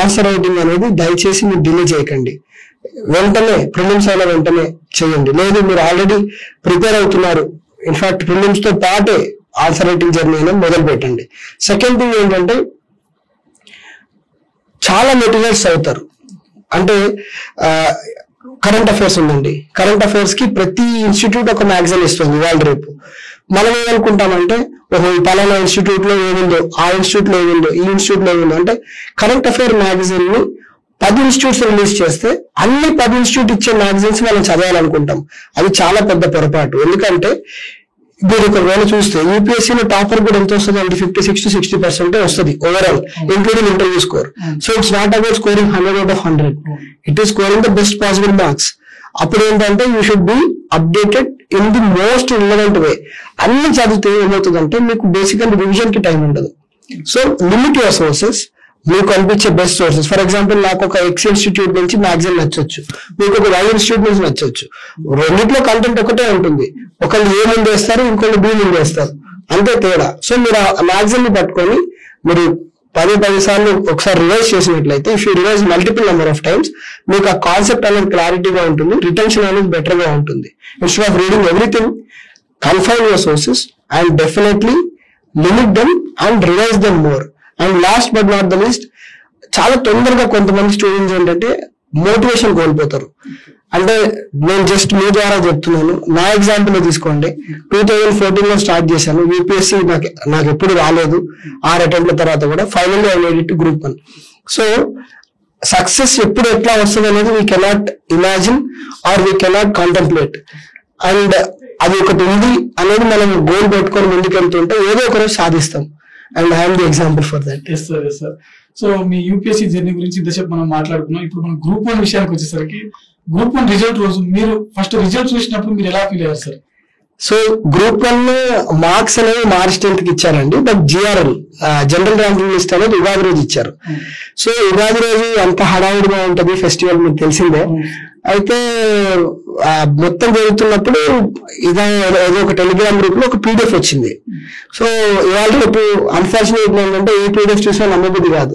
ఆన్సర్ రైటింగ్ అనేది దయచేసి మీరు డిలే చేయకండి. వెంటనే ప్రిలిమ్స్ అయిన వెంటనే చేయండి. లేదు మీరు ఆల్రెడీ ప్రిపేర్ అవుతున్నారు, ఇన్ఫాక్ట్ ప్రిలిమ్స్ తో పాటే ఆన్సర్ రైటింగ్ జర్నీ అనేది మొదలు పెట్టండి. సెకండ్ థింగ్ ఏంటంటే, చాలా మెటీరియల్స్ చదువుతారు. అంటే కరెంట్ అఫైర్స్ ఉందండి, కరెంట్ అఫైర్స్ కి ప్రతి ఇన్స్టిట్యూట్ ఒక మ్యాగజైన్ ఇస్తుంది ఇవాళ రేపు. మనం ఏమనుకుంటామంటే ఓహో ఈ పలానా ఇన్స్టిట్యూట్ లో ఏముందో, ఆ ఇన్స్టిట్యూట్ లో ఏముందో, ఈ ఇన్స్టిట్యూట్ లో ఏముందో, అంటే కరెంట్ అఫైర్ మ్యాగజైన్ ని 10 ఇన్స్టిట్యూట్స్ రిలీజ్ చేస్తే అన్ని 10 ఇన్స్టిట్యూట్ ఇచ్చే మ్యాగజైన్స్ మనం చదవాలనుకుంటాం. అది చాలా పెద్ద పొరపాటు. ఎందుకంటే మీరు ఒకవేళ చూస్తే యూపీఎస్సీలో టాపర్ కూడా ఎంత వస్తుంది అంటే 56-60% వస్తుంది overall, including interview score. So it's not about scoring 100 out of 100. It is scoring the best possible marks. అప్పుడు ఏంటంటే you should be updated in the most relevant way. అన్ని చదివితే ఏమవుతుందంటే మీకు బేసికల్ రివిజన్ కి టైం ఉండదు. So limit your sources. మీకు అనిపించే బెస్ట్ సోర్సెస్. ఫర్ ఎగ్జాంపుల్ నాకు ఒక ఎక్స్ ఇన్స్టిట్యూట్ నుంచి మ్యాగజైన్ నచ్చొచ్చు, మీకు ఒక వై ఇన్స్టిట్యూట్ నుంచి నచ్చొచ్చు. రెండిట్లో కంటెంట్ ఒకటే ఉంటుంది. ఒకళ్ళు ఏ ముందు వేస్తారు, ఇంకొకళ్ళు బి ముందు వేస్తారు, అంతే తేడా. సో మీరు ఆ మ్యాగజైన్ ని పట్టుకొని మీరు 10 సార్లు ఒకసారి రివైజ్ చేసినట్లయితే, if you revise multiple number of times, మీకు ఆ కాన్సెప్ట్ అనేది క్లారిటీగా ఉంటుంది, రిటెన్షన్ అనేది బెటర్ గా ఉంటుంది. Instead of reading everything, confine your sources and definitely limit them and revise them more. And last but not the least, చాలా తొందరగా కొంతమంది స్టూడెంట్స్ ఏంటంటే మోటివేషన్ కోల్పోతారు. అంటే నేను జస్ట్ మీ ద్వారా చెప్తున్నాను, నా ఎగ్జాంపుల్ తీసుకోండి. 2014 లో స్టార్ట్ చేశాను యూపీఎస్సీ. నాకు ఎప్పుడు రాలేదు 6 అటెంప్ట్ల తర్వాత కూడా. Finally I made it to group 1. So success ఎప్పుడు ఎట్లా వస్తుంది అనేది we cannot imagine or we cannot contemplate. And అది ఒకటి ఉంది అనేది మనం గోల్ పెట్టుకొని ముందుకెళ్తుంటే ఏదో ఒకరోజు సాధిస్తాం. And I'm the example for that. Yes sir. So మీ యూపీఎస్సీ జర్నీ గురించి ఇంతసేపు మనం మాట్లాడుకున్నాం. ఇప్పుడు మనం గ్రూప్ 1 విషయానికి వచ్చేసరికి, గ్రూప్ 1 రిజల్ట్ రోజు మీరు ఫస్ట్ రిజల్ట్ చూసినప్పుడు మీరు ఎలా ఫీల్ అయ్యారు సార్? సో గ్రూప్ 1 మార్క్స్ అనేవి మార్చ్ 10th కి ఇచ్చారండి. But GRL general ranking list అనేది ఉగాది రోజు ఇచ్చారు. సో ఉగాది రోజు అంత హడావుడిగా ఉంటది, ఫెస్టివల్ మీకు తెలిసిందే. అయితే మొత్తం జరుగుతున్నప్పుడు ఏదో ఒక టెలిగ్రామ్ గ్రూప్ లో ఒక పీడిఎఫ్ వచ్చింది. సో ఇవాళ రేపు అన్ఫార్చునేట్ ఏంటంటే ఏ పీడిఎఫ్ చూసినా నమ్మబుద్ధి కాదు,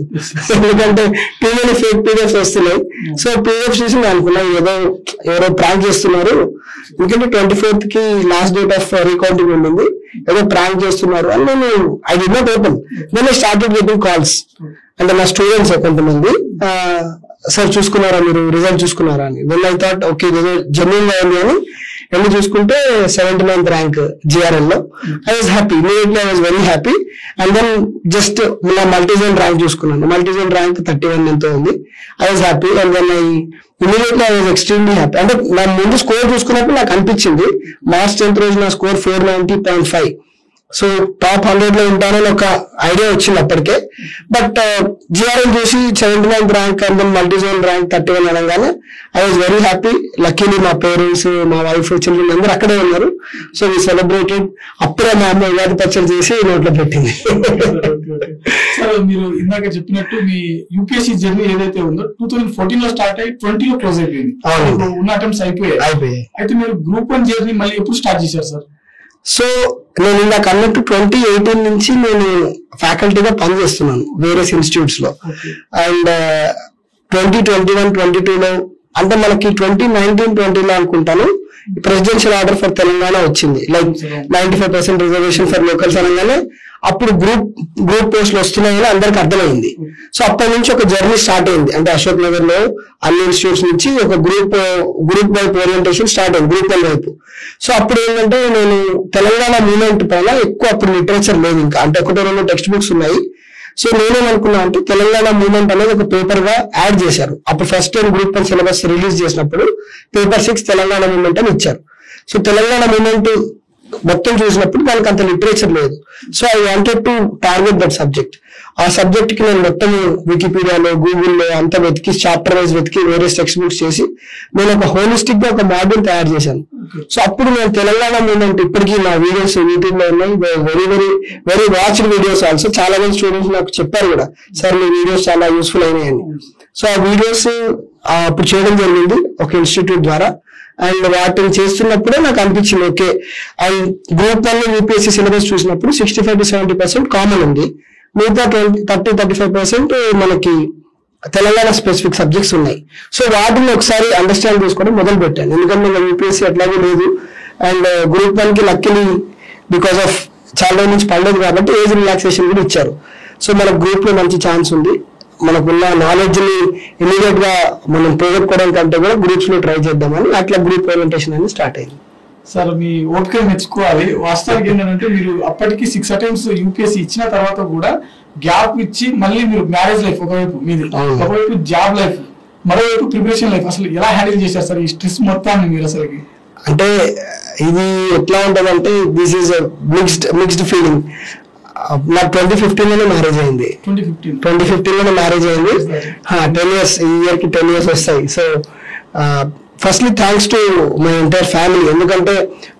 ఎందుకంటే టీవీలో ఫేక్ పీడిఎఫ్స్ వస్తున్నాయి. సో పీడిఎఫ్ చూసి నేను అనుకున్నా ఎవరో ప్రాంక్ చేస్తున్నారు, ఎందుకంటే 24th కి లాస్ట్ డేట్ ఆఫ్ రీకౌంటింగ్ ఉంటుంది, ఏదో ప్రాంక్ చేస్తున్నారు అని నేను I didn't open. Then I started getting calls. అంటే నా స్టూడెంట్స్ కొంతమంది, సార్ చూసుకున్నారా మీరు, రిజల్ట్ చూసుకున్నారా అని. దెన్ ఐ థాట్ ఓకే ఇదేదో జెన్యూన్ గా ఉంది అని వెళ్ళి చూసుకుంటే 79th ర్యాంక్ జిఆర్ఎల్ లో. I was happy, immediately I was very happy. And then just నా మల్టీజోన్ ర్యాంక్ చూసుకున్నాను, మల్టీజోన్ ర్యాంక్ 31 ఎంతో ఉంది. I was happy. And then immediately I was extremely happy. అంటే నా ముందు స్కోర్ చూసుకున్నప్పుడు నాకు అనిపించింది మార్చ్ 10th రోజు నా స్కోర్ 490.5. సో టాప్ 100 లో ఉంటానని ఒక ఐడియా వచ్చింది అప్పటికే. బట్ జిఆర్ఎల్ చూసి 79th rank and multizone rank 31 అనగానే I was very happy. Luckily మా పేరెంట్స్, మా వైఫ్, చిల్డ్రన్ అందరూ అక్కడే ఉన్నారు. So we celebrated. అప్పుడే మా అమ్మ ఉగాది పచ్చడి చేసి నోట్లో పెట్టింది. మీరు ఇందాక చెప్పినట్టు మీ యూపీఎస్సీ జర్నీ ఏదైతే ఉందో 2014 లో స్టార్ట్ అయ్యి 20 లో క్లోజ్ అయిపోయింది. ఉన్న అటెంప్ట్స్ అయిపోయాయి. అయితే మీరు గ్రూప్ 1 జర్నీ మళ్ళీ ఎప్పుడు స్టార్ట్ చేశారు సార్? సో నేను ఇందాక అన్నట్టు 2018 నుంచి నేను ఫ్యాకల్టీగా పనిచేస్తున్నాను వేరియస్ ఇన్స్టిట్యూట్స్ లో. అండ్ 2021-22 లో అంటే మనకి 2019-20 లో అనుకుంటాను ప్రెసిడెన్షియల్ ఆర్డర్ ఫర్ తెలంగాణ వచ్చింది. లైక్ 95% రిజర్వేషన్ ఫర్ లోకల్స్ అనగానే అప్పుడు గ్రూప్ పోస్టులు వస్తున్నాయని అందరికి అర్థమైంది. సో అప్పటి నుంచి ఒక జర్నీ స్టార్ట్ అయింది. అంటే అశోక్ నగర్ లో అన్ని ఇన్స్టిట్యూట్స్ నుంచి ఒక గ్రూప్ వైపు ఓరియంటేషన్ స్టార్ట్ అయింది, గ్రూప్ 1 వైపు. సో అప్పుడు ఏంటంటే నేను తెలంగాణ మూవ్మెంట్ పైన ఎక్కువ అప్పుడు లిటరేచర్ లేదు ఇంకా, అంటే 1-2 టెక్స్ట్ బుక్స్ ఉన్నాయి. సో నేనేమనుకున్నా అంటే తెలంగాణ మూవ్మెంట్ అనేది ఒక పేపర్ గా యాడ్ చేశారు. అప్పుడు first time group 1 syllabus release చేసినప్పుడు పేపర్ 6 తెలంగాణ మూవ్మెంట్ అని ఇచ్చారు. సో తెలంగాణ మూవ్మెంట్ మొత్తం చూసినప్పుడు దానికి అంత లిటరేచర్ లేదు. So I wanted to target that subject. ఆ సబ్జెక్ట్ కి నేను మొత్తం వికీపీడియాలో, గూగుల్లో అంతా వెతికి, చాప్టర్ వైజ్ వెతికి, వేరియస్ టెక్స్ట్ బుక్స్ చేసి నేను ఒక హోలిస్టిక్ గా ఒక మాడ్యూల్ తయారు చేశాను. సో అప్పుడు నేను తెలంగాణ మూవ్మెంట్ ఇప్పటికీ నా వీడియోస్ యూట్యూబ్ లో ఉన్నాయి, very very very watched videos also. చాలా మంది స్టూడెంట్స్ నాకు చెప్పారు కూడా, సార్ మీ వీడియోస్ చాలా యూస్ఫుల్ అయినాయని. సో ఆ వీడియోస్ అప్పుడు చేయడం జరిగింది ఒక ఇన్స్టిట్యూట్ ద్వారా. అండ్ వాటిని చేస్తున్నప్పుడే నాకు అనిపించింది okay. And group 1 UPSC syllabus చూసినప్పుడు 65-70% కామన్ ఉంది, మిగతా 30-35% మనకి తెలంగాణ స్పెసిఫిక్ సబ్జెక్ట్స్ ఉన్నాయి. సో వాటిని ఒకసారి అండర్స్టాండ్ చేసుకోవడం మొదలు పెట్టాను, ఎందుకంటే యూపీఎస్సీ అట్లాగే లేదు. అండ్ గ్రూప్ 1 కి లక్కీలీ బికాస్ ఆఫ్ చాలా రోజుల నుంచి పడలేదు కాబట్టి ఏజ్ రిలాక్సేషన్ కూడా ఇచ్చారు. సో మనకు గ్రూప్ లో మంచి ఛాన్స్ ఉంది. మనకున్న నాలెడ్జ్ ని ఇమీడియట్ గా మనం పోగొట్టుకోవడం కంటే కూడా గ్రూప్స్ లో ట్రై చేద్దామని అట్లా గ్రూప్ ఓరియంటేషన్ అనేది స్టార్ట్ అయింది. సార్ మీ ఓపిక మెచ్చుకోవాలి. వాస్తవానికి ఏంటంటే మీరు అప్పటికి 6 attempts యూపీఎస్సీ ఇచ్చిన తర్వాత కూడా గ్యాప్ ఇచ్చి మళ్ళీ మీరు మ్యారేజ్ లైఫ్ ఒకవైపు మీది, ఒకవైపు జాబ్ లైఫ్, మరోవైపు ప్రిపరేషన్ లైఫ్, అసలు ఎలా హ్యాండిల్ చేశారు సార్ ఈ స్ట్రెస్ మొత్తాన్ని మీరు? అసలు అంటే ఇది ఎట్లా ఉంటదంటే దిస్ ఈస్ మిక్స్డ్ ఫీలింగ్. నాకు 2015లోనే మ్యారేజ్ అయింది. 2015లోనే మ్యారేజ్ అయింది. 10 years, ఈ ఇయర్ కి 10 years వస్తాయి. So firstly thanks to my entire family. ఎందుకంటే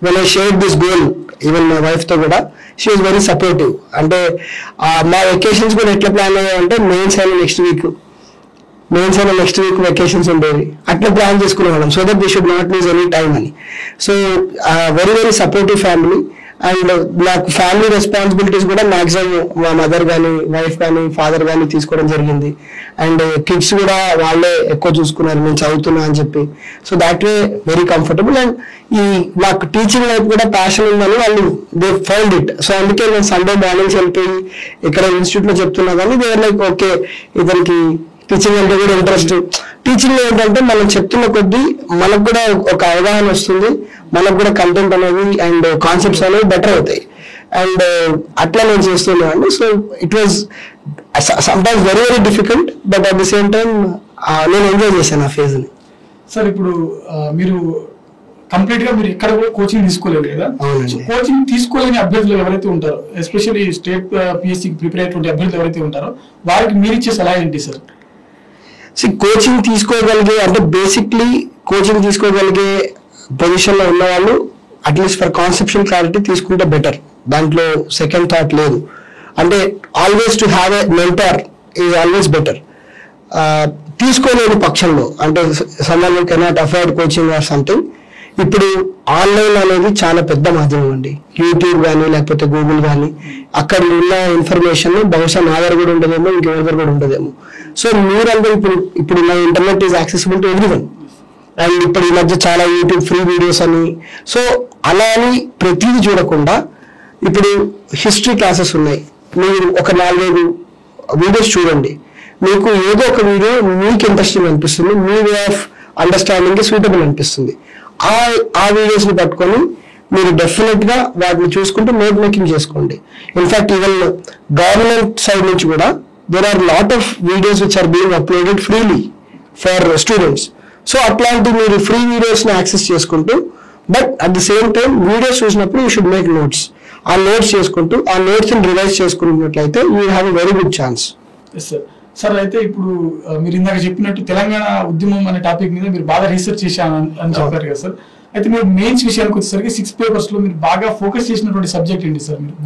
when I share this goal even my wife తో కూడా, షీ వాజ్ వెరీ సపోర్టివ్. అంటే మా వెకేషన్స్ కూడా ఎట్లా ప్లాన్ అయ్యాయంటే మెయిన్స్ అయిన నెక్స్ట్ వీక్ వెకేషన్స్ ఉండేవి, అట్లా ప్లాన్ చేసుకునేవాళ్ళం, so that we should not miss any time అని. So very very supportive family. And నాకు ఫ్యామిలీ రెస్పాన్సిబిలిటీస్ కూడా మాక్సిమం మా మదర్ కానీ, వైఫ్ కానీ, ఫాదర్ కానీ తీసుకోవడం జరిగింది. అండ్ కిడ్స్ కూడా వాళ్ళే ఎక్కువ చూసుకున్నారు నేను చదువుతున్నా అని చెప్పి. So that way very comfortable. And ఈ నాకు టీచింగ్ వైపు కూడా ప్యాషన్ ఉందని వాళ్ళు దే ఫౌండ్ ఇట్. సో అందుకే నేను సండే మార్నింగ్స్ వెళ్ళిపోయి ఇక్కడ ఇన్స్టిట్యూట్ లో చెప్తున్నా కానీ దే ఆర్ లైక్ ఓకే ఇతనికి టీచింగ్ అంటే కూడా ఇంట్రెస్ట్. టీచింగ్ లో ఏంటంటే మనం చెప్తున్న కొద్దీ మనకు కూడా ఒక అవగాహన వస్తుంది, మనకు కూడా కంటెంట్ అనేది అండ్ కాన్సెప్ట్స్ అనేవి బెటర్ అవుతాయి. అండ్ అట్లా నేను చేస్తున్నాను. So it was sometimes very very difficult, but at the same time నేను ఎంజాయ్ చేశాను ఆ ఫేజ్ ని. సార్ ఇప్పుడు మీరు కంప్లీట్ గా మీరు ఇక్కడ కూడా కోచింగ్ తీసుకోలేదు కదా? కోచింగ్ తీసుకోలేని అభ్యర్థులు ఎవరైతే ఉంటారో, ఎస్పెషల్లీ స్టేట్ పిఎస్సి ప్రిపేర్ అయ్యేటువంటి అభ్యర్థులు ఎవరైతే ఉంటారో వారికి మీరు ఇచ్చే సలహా ఏంటి సార్? కోచింగ్ తీసుకోగలిగే అంటే బేసిక్లీ కోచింగ్ తీసుకోగలిగే పొజిషన్ లో ఉన్న వాళ్ళు అట్లీస్ట్ ఫర్ కాన్సెప్షువల్ క్లారిటీ తీసుకుంటే బెటర్. దాంట్లో సెకండ్ థాట్ లేదు. అంటే always to have a mentor is always better. తీసుకోలేని పక్షంలో అంటే someone who cannot afford coaching or something, ఇప్పుడు ఆన్లైన్ అనేది చాలా పెద్ద మాధ్యమం అండి. యూట్యూబ్ కానీ లేకపోతే గూగుల్ కానీ, అక్కడ ఉన్న ఇన్ఫర్మేషన్ బహుశా నా దగ్గర కూడా ఉండదేమో, ఇంకెవరి దగ్గర కూడా ఉండదేమో. సో మీరందరూ ఇప్పుడు internet is accessible to everyone. And ఇప్పుడు ఈ మధ్య చాలా యూట్యూబ్ ఫ్రీ వీడియోస్ అని, సో అలా అని ప్రతిదీ చూడకుండా ఇప్పుడు హిస్టరీ క్లాసెస్ ఉన్నాయి, మీరు ఒక 4-5 వీడియోస్ చూడండి, మీకు ఏదో ఒక వీడియో మీకు ఇంట్రెస్టింగ్ అనిపిస్తుంది, మీ వే ఆఫ్ అండర్స్టాండింగ్ కి సూటబుల్ అనిపిస్తుంది. ఆ వీడియోస్ ని పట్టుకొని మీరు డెఫినెట్ గా వాటిని చూసుకుంటూ నోట్ మేకింగ్ చేసుకోండి. ఇన్ఫాక్ట్ ఈవెన్ గవర్నమెంట్ సైడ్ నుంచి కూడా there are lot of videos which are being uploaded freely for students. So అట్లాంటి మీరు ఫ్రీ వీడియోస్ ని యాక్సెస్ చేసుకుంటూ, but at the same time videos చూసినప్పుడు యూ షుడ్ మేక్ నోట్స్. ఆ notes చేసుకుంటూ ఆ నోట్స్ ని రివైజ్ చేసుకున్నట్లయితే you have a very good chance. Sir అయితే ఇప్పుడు మీరు ఇందాక చెప్పినట్టు తెలంగాణ ఉద్యమం అనే టాపిక్ మీద మీరు బాగా రీసెర్చ్ చేశాను అని చెప్పారు కదా సార్. అయితే మీరు మెయిన్స్ విషయానికి వచ్చేసరికి 6 papers లో మీరు బాగా ఫోకస్ చేసినటువంటి సబ్జెక్ట్ ఏంటి సార్? మీరు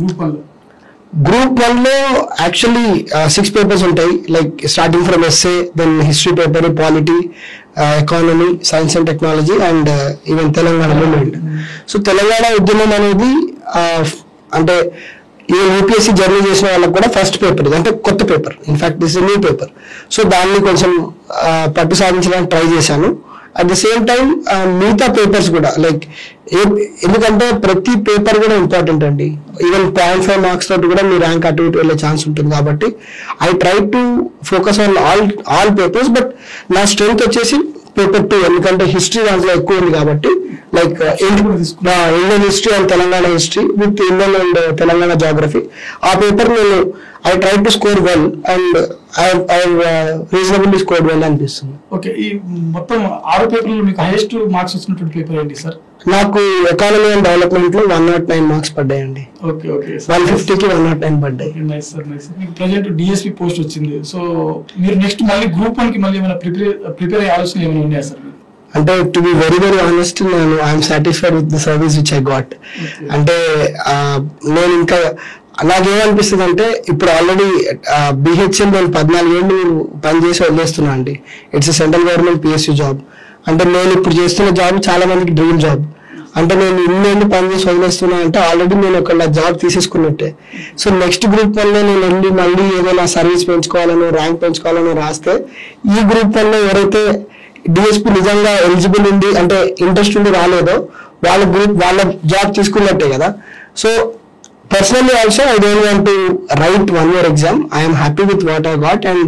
గ్రూప్ 1 లో యాక్చువల్లీ 6 papers ఉంటాయి. Like starting from SA, then history paper, polity, economy, science and technology, and even Telangana movement. So Telangana ఉద్యమం అనేది అంటే ఈ యూపీఎస్సీ జర్నీ చేసిన వాళ్ళకి కూడా ఫస్ట్ పేపర్ ఇది, అంటే కొత్త paper. In fact this new paper. So దాన్ని కొంచెం పట్టు సాధించడానికి ట్రై చేశాను. అట్ ది సేమ్ టైం మిగతా పేపర్స్ కూడా లైక్ ఎందుకంటే ప్రతి పేపర్ కూడా ఇంపార్టెంట్ అండి. ఈవెన్ 0.5 marks తోటి కూడా మీ ర్యాంక్ అటు ఇటు వెళ్ళే ఛాన్స్ ఉంటుంది. కాబట్టి I try to focus on all papers. But నా స్ట్రెంగ్త్ వచ్చేసి పేపర్ 2, ఎందుకంటే హిస్టరీ దాంట్లో ఎక్కువ ఉంది కాబట్టి, like Indian history and Telangana history with Indian and Telangana geography. ఆ పేపర్ నేను I try to score well and I reasonably score well అనిపిస్తుంది. ఓకే, ఈ మొత్తం 6 పేపర్లో మీకు హైయెస్ట్ మార్క్స్ వచ్చినటువంటి పేపర్ ఏంటి సార్? నాకు ఎకానమీ అండ్ డెవలప్మెంట్ లో 109 marks పడ్డాయండి. 150కి 109 పడ్డాయి. Nice sir, nice. మీకు ప్రెజెంట్ డిఎస్పీ పోస్ట్ వచ్చింది. సో మీరు నెక్స్ట్ మళ్ళీ గ్రూప్ 1 కి మళ్ళీ ఏమైనా ప్రిపేర్ అయ్యే ఆలోచన ఏమైనా ఉన్నాయా సార్? అంటే to be very very honest, నేను I am satisfied with the service which I got. అంటే నేను ఇంకా నాకేమనిపిస్తుంది అంటే ఇప్పుడు ఆల్రెడీ బిహెచ్ఎల్ నేను 14 ఏళ్ళు పనిచేసి వదిలేస్తున్నా అండి. It's central government PSU job. అంటే నేను ఇప్పుడు చేస్తున్న జాబ్ చాలా మందికి డ్రీమ్ జాబ్. అంటే నేను ఇన్నేళ్ళు పనిచేసి వదిలేస్తున్నా అంటే ఆల్రెడీ నేను ఒక జాబ్ తీసేసుకున్నట్టే. సో నెక్స్ట్ గ్రూప్ 1లో నేను వెళ్ళి మళ్ళీ ఏదైనా సర్వీస్ పెంచుకోవాలనో ర్యాంక్ పెంచుకోవాలనో రాస్తే, ఈ గ్రూప్ 1లో ఎవరైతే డిఎస్పీ నిజంగా ఎలిజిబుల్ ఉంది అంటే ఇంట్రెస్ట్ ఉండి రాలేదో వాళ్ళ జాబ్ తీసుకున్నట్టే కదా. So personally also I don't want to write one more exam. I am happy with what I got and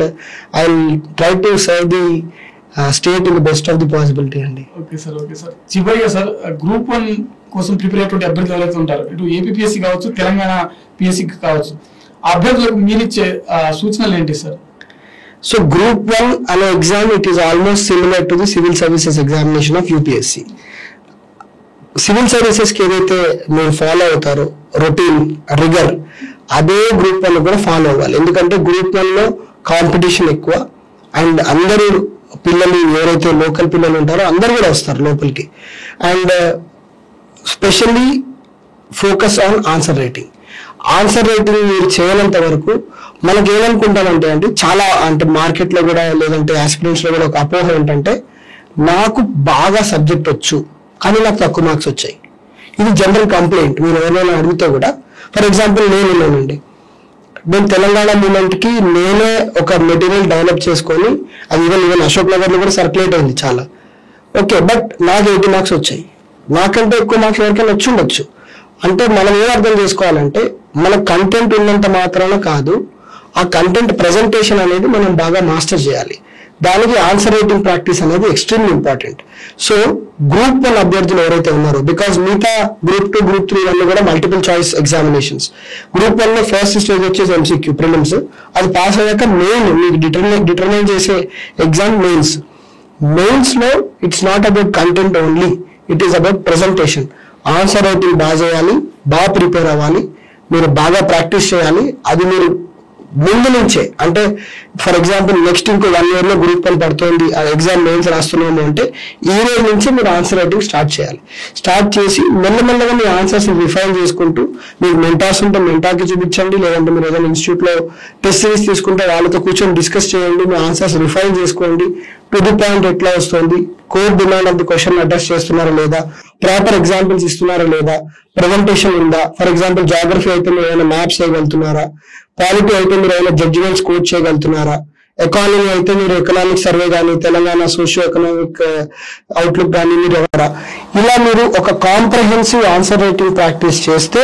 I'll try to serve the state in the best of the possibility అండి. Okay sir చివరిగా sir group 1 కోసం prepare అయ్యేటువంటి అభ్యర్థులు ఎవరైతే ఉంటారో ఇటు APSC కావచ్చు Telangana PSC కావచ్చు ఆ అభ్యర్థులకు మీరిచ్చే సూచనలు ఏంటి సార్? సో గ్రూప్ 1 అనే exam it is almost similar to the civil services examination of UPSC. Civil సర్వీసెస్కి ఏదైతే మీరు ఫాలో అవుతారో రొటీన్ రిగర్ అదే గ్రూప్ 1 కూడా ఫాలో అవ్వాలి. ఎందుకంటే గ్రూప్ 1లో కాంపిటీషన్ ఎక్కువ అండ్ అందరూ పిల్లలు ఎవరైతే లోకల్ పిల్లలు ఉంటారో అందరు కూడా వస్తారు లోపలికి. And specially focus on answer writing. Answer writing మీరు చేయనంత వరకు మనకి ఏమనుకుంటామంటే అంటే చాలా అంటే మార్కెట్లో కూడా లేదంటే ఆస్పిరెంట్స్లో కూడా ఒక అపోహ ఏంటంటే నాకు బాగా సబ్జెక్ట్ వచ్చు కానీ నాకు తక్కువ మార్క్స్ వచ్చాయి. ఇది జనరల్ కంప్లైంట్. మీరు ఎవరైనా అడిగితే కూడా ఫర్ ఎగ్జాంపుల్ నేను తెలంగాణ మూమెంట్కి నేనే ఒక మెటీరియల్ డెవలప్ చేసుకొని అది ఈవెన్ అశోక్ నగర్లో కూడా సర్క్యులేట్ అయింది చాలా. ఓకే, బట్ నాకు 80 మార్క్స్ వచ్చాయి. నాకంటే ఎక్కువ మార్క్స్ ఎవరికైనా వచ్చి ఉండొచ్చు. అంటే మనం ఏం అర్థం చేసుకోవాలంటే మన కంటెంట్ ఉన్నంత మాత్రాన కాదు, ఆ కంటెంట్ ప్రజెంటేషన్ అనేది మనం బాగా మాస్టర్ చేయాలి. దానికి ఆన్సర్ రైటింగ్ ప్రాక్టీస్ అనేది ఎక్స్ట్రీమ్లీ ఇంపార్టెంట్. సో గ్రూప్ 1 అభ్యర్థులు ఎవరైతే ఉన్నారో బికాస్ మిగతా గ్రూప్ 2 గ్రూప్ 3 అన్ని కూడా మల్టిపుల్ చాయిస్ ఎగ్జామినేషన్స్. గ్రూప్ 1లో ఫస్ట్ స్టేజ్ వచ్చేసి ఎంసీక్యూ ప్రిలిమ్స్, అది పాస్ అయ్యాక మెయిన్ మీకు డిటర్మైన్ చేసే ఎగ్జామ్ మెయిన్స్. మెయిన్స్లో it's not about content only, it is about presentation. Answer writing బాగా చేయాలి, బాగా ప్రిపేర్ అవ్వాలి, మీరు బాగా ప్రాక్టీస్ చేయాలి. అది మీరు ముందు నుంచే అంటే ఫర్ ఎగ్జాంపుల్ నెక్స్ట్ ఇంకో 1 yearలో గ్రూప్ 1 పడుతుంది ఆ ఎగ్జామ్ మెయిన్స్ రాస్తున్నాము అంటే ఈ రోజు నుంచి మీరు ఆన్సర్ రైటింగ్ స్టార్ట్ చేయాలి. స్టార్ట్ చేసి మెల్లమెల్లగా మీ ఆన్సర్స్ రిఫైన్ చేసుకుంటూ మీకు మెంటార్స్ ఉంటే మెంటార్కి చూపించండి, లేదంటే మీరు ఏదైనా ఇన్స్టిట్యూట్లో టెస్ట్ సిరీస్ తీసుకుంటే వాళ్ళతో కూర్చొని డిస్కస్ చేయండి, మీ ఆన్సర్స్ రిఫైన్ చేసుకోండి. టు ది పాయింట్ ఎట్లా వస్తుంది, core demand of the question address చేస్తున్నారా లేదా, ప్రాపర్ ఎగ్జాంపుల్స్ ఇస్తున్నారా లేదా, ప్రెజెంటేషన్ ఉందా. ఫర్ ఎగ్జాంపుల్ జాగ్రఫీ అయితే మీరు ఏమైనా మ్యాప్స్ చేయగలుగుతున్నారా, పాలిటీ అయితే మీరు ఏమైనా జడ్జిమెంట్స్ కోట్ చేయగలుగుతున్నారా, ఎకానమీ అయితే మీరు ఎకనామిక్ సర్వే కానీ తెలంగాణ సోషియో ఎకనామిక్ అవుట్లుక్ కానీ మీరు ఎవరా. ఇలా మీరు ఒక కాంప్రహెన్సివ్ ఆన్సర్ రైటింగ్ ప్రాక్టీస్ చేస్తే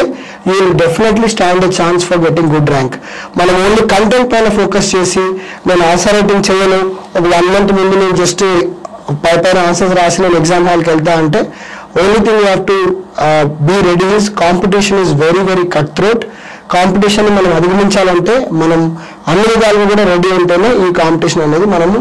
you will definitely stand a chance for getting good rank. మనం ఓన్లీ కంటెంట్ పైన ఫోకస్ చేసి నేను ఆన్సర్ రైటింగ్ చేయను, ఒక 1 month ముందు నేను జస్ట్ పైన ఆన్సర్స్ రాసి నేను ఎగ్జామ్ హాల్కి వెళ్తా అంటే only thing you have to be ready is competition is very cut throat. Competition మనం అధిగమించాలంటే మనం అన్ని విధాలుగా కూడా రెడీ ఉంటేనే ఈ కాంపిటీషన్ అనేది మనము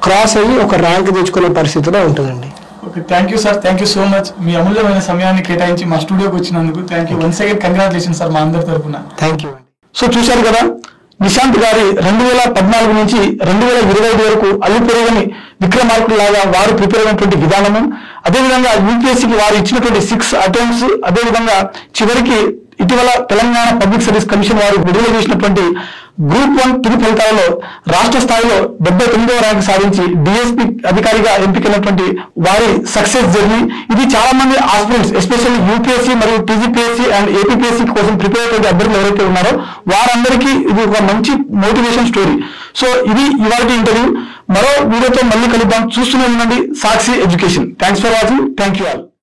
క్రాస్ అయ్యి ఒక ర్యాంక్ తెచ్చుకునే పరిస్థితిలో ఉంటుందండి. Okay, thank you sir, thank you so much. మీ అమూల్యమైన సమయాన్ని కేటాయించి మా స్టూడియోకి వచ్చినందుకు thank you. Once again congratulation sir మా అందరి తరఫున. Thank you. సో చూశారు కదా నిశాంత్ గారి 2014 నుంచి 2025 వరకు అల్లుపెరుగని విక్రమార్కుడు లాగా వారు ప్రిపేర్ అయినటువంటి విధానము, అదేవిధంగా యూపీఎస్సీకి వారు ఇచ్చినటువంటి 6 attempts, అదేవిధంగా చివరికి ఇటీవల తెలంగాణ పబ్లిక్ సర్వీస్ కమిషన్ వారు విడుదల చేసినటువంటి గ్రూప్ 1 తుది ఫలితాలలో రాష్ట్ర స్థాయిలో 79వ ర్యాంక్ సాధించి డిఎస్పీ అధికారిగా ఎంపికైనటువంటి వారి సక్సెస్ జర్నీ ఇది. చాలా మంది ఆస్పిరెంట్స్ ఎస్పెషల్లీ యూపీఎస్సీ మరియు టీజీపీఎస్సీ అండ్ ఏపీఎస్సీ కోసం ప్రిపేర్ అయిన అభ్యర్థులు ఎవరైతే ఉన్నారో వారందరికీ ఇది ఒక మంచి మోటివేషన్ స్టోరీ. సో ఇది ఇవాల్టి ఇంటర్వ్యూ. మరో వీడియోతో మళ్ళీ కలుద్దాం. చూస్తూనే ఉండండి Sakshi education. Thanks for watching. Thank you all.